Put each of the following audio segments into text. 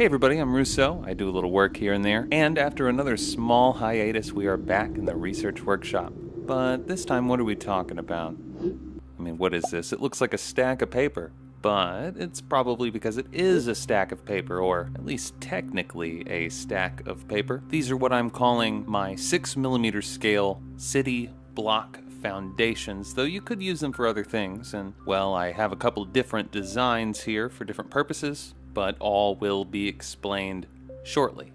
Hey everybody, I'm Russo. I do a little work here and there, and after another small hiatus, we are back in the research workshop. But this time, what are we talking about? I mean, what is this? It looks like a stack of paper, but it's probably because it is a stack of paper, or at least technically a stack of paper. These are what I'm calling my 6mm scale city block foundations, though you could use them for other things, and well, I have a couple different designs here for different purposes, but all will be explained shortly.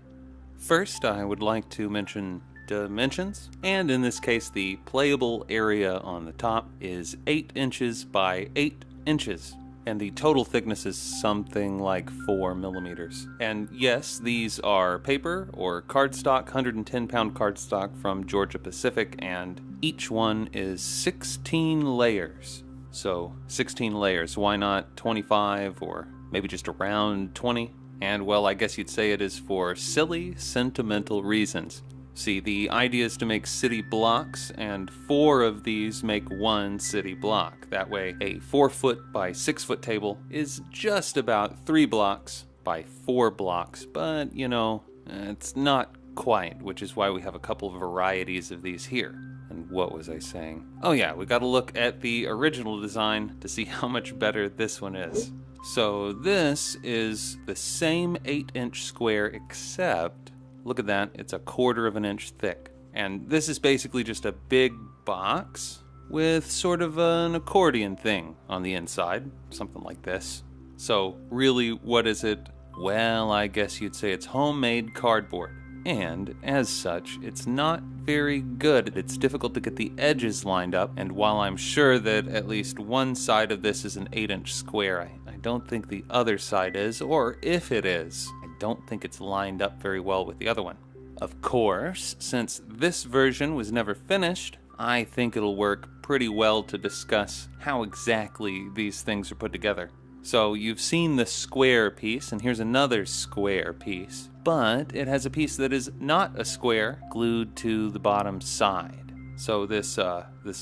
First, I would like to mention dimensions, and in this case, the playable area on the top is 8 inches by 8 inches, and the total thickness is something like 4 millimeters. And yes, these are paper or cardstock, 110-pound cardstock from Georgia Pacific, and each one is 16 layers. So 16 layers, why not 25 or maybe just around 20? And well, I guess you'd say it is for silly, sentimental reasons. See, the idea is to make city blocks, and 4 of these make one city block. That way, a 4-foot by 6-foot table is just about 3 blocks by 4 blocks, but you know, it's not quite, which is why we have a couple of varieties of these here. And what was I saying? Oh yeah, we gotta look at the original design to see how much better this one is. So this is the same 8-inch square, except look at that, it's a 1/4 of an inch thick. And this is basically just a big box with sort of an accordion thing on the inside, something like this. So really, what is it? Well, I guess you'd say it's homemade cardboard. And as such, it's not very good. It's difficult to get the edges lined up, and while I'm sure that at least one side of this is an 8-inch square, I don't think the other side is, or if it is, I don't think it's lined up very well with the other one. Of course, since this version was never finished, I think it'll work pretty well to discuss how exactly these things are put together. So you've seen the square piece, and here's another square piece, but it has a piece that is not a square glued to the bottom side. So this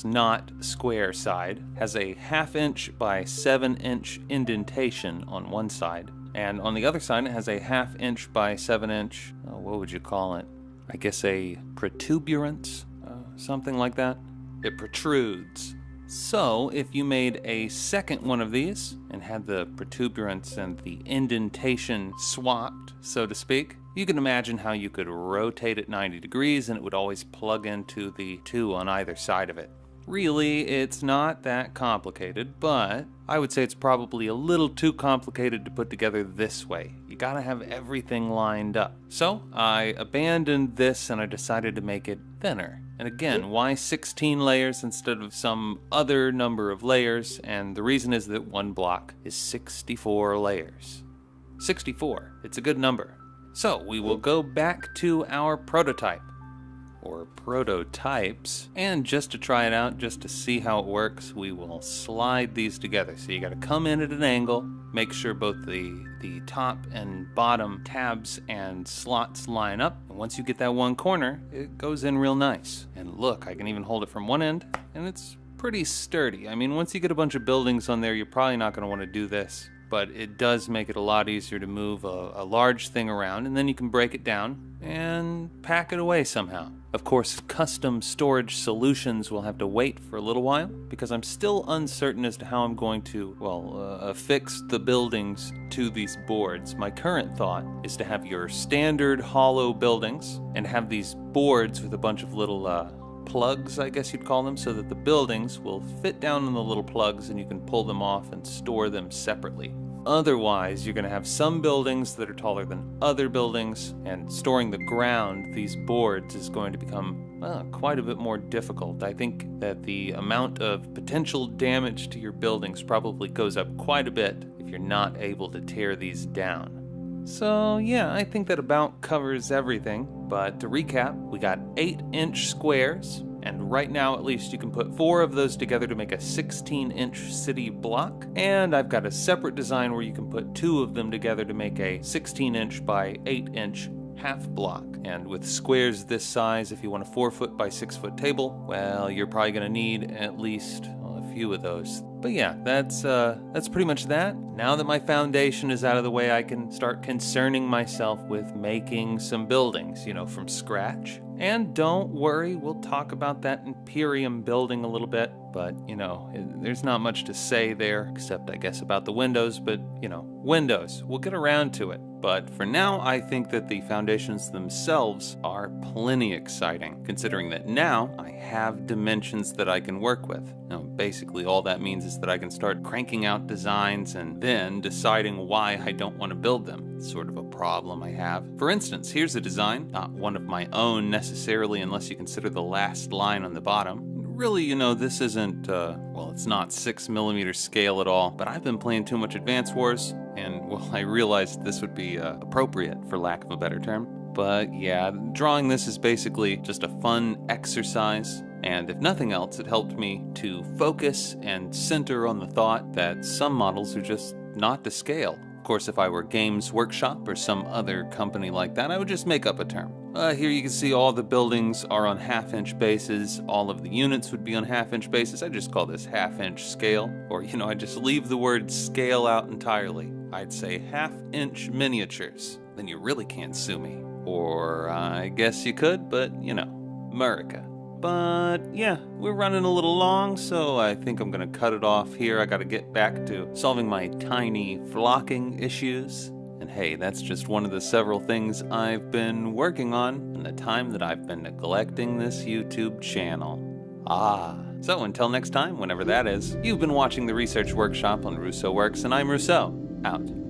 not square side has a 1/2 inch by 7 inch indentation on one side, and on the other side it has a 1/2 inch by 7 inch, what would you call it? I guess a protuberance, something like that. It protrudes. So if you made a second one of these and had the protuberance and the indentation swapped, so to speak, you can imagine how you could rotate it 90 degrees and it would always plug into the 2 on either side of it. Really, it's not that complicated, but I would say it's probably a little too complicated to put together this way. You gotta have everything lined up. So I abandoned this and I decided to make it thinner. And again, why 16 layers instead of some other number of layers? And the reason is that one block is 64 layers. 64, it's a good number. So we will go back to our prototype, or prototypes, and just to try it out, just to see how it works, we will slide these together. So you gotta come in at an angle, make sure both the top and bottom tabs and slots line up, and once you get that one corner, it goes in real nice. And look, I can even hold it from one end, and it's pretty sturdy. I mean, once you get a bunch of buildings on there, you're probably not gonna wanna do this, but it does make it a lot easier to move a large thing around, and then you can break it down and pack it away somehow. Of course, custom storage solutions will have to wait for a little while, because I'm still uncertain as to how I'm going to, affix the buildings to these boards. My current thought is to have your standard hollow buildings and have these boards with a bunch of little plugs, I guess you'd call them, so that the buildings will fit down in the little plugs and you can pull them off and store them separately. Otherwise, you're going to have some buildings that are taller than other buildings, and storing the ground, these boards, is going to become quite a bit more difficult. I think that the amount of potential damage to your buildings probably goes up quite a bit if you're not able to tear these down. So yeah, I think that about covers everything, but to recap, we got 8-inch squares, and right now at least you can put 4 of those together to make a 16-inch city block, and I've got a separate design where you can put 2 of them together to make a 16-inch by 8-inch half block. And with squares this size, if you want a 4-foot by 6-foot table, well, you're probably going to need at least a few of those. But yeah, that's pretty much that. Now that my foundation is out of the way, I can start concerning myself with making some buildings, from scratch. And don't worry, we'll talk about that Imperium building a little bit. But, there's not much to say there, except I guess about the windows. But, windows, we'll get around to it. But for now, I think that the foundations themselves are plenty exciting, considering that now I have dimensions that I can work with. Now, basically all that means is that I can start cranking out designs and then deciding why I don't want to build them. It's sort of a problem I have. For instance, here's a design, not one of my own necessarily unless you consider the last line on the bottom. Really, this isn't, it's not 6mm scale at all, but I've been playing too much Advance Wars, and, I realized this would be appropriate, for lack of a better term. But yeah, drawing this is basically just a fun exercise, and if nothing else, it helped me to focus and center on the thought that some models are just not to scale. Of course, if I were Games Workshop or some other company like that, I would just make up a term. Here you can see all the buildings are on half-inch bases. All of the units would be on half-inch bases. I just call this half-inch scale. Or, I just leave the word scale out entirely. I'd say half-inch miniatures. Then you really can't sue me. Or I guess you could, but, America. But yeah, we're running a little long, so I think I'm gonna cut it off here. I gotta get back to solving my tiny flocking issues. And hey, that's just one of the several things I've been working on in the time that I've been neglecting this YouTube channel. So until next time, whenever that is, you've been watching the Research Workshop on Russo Works, and I'm Rousseau, out.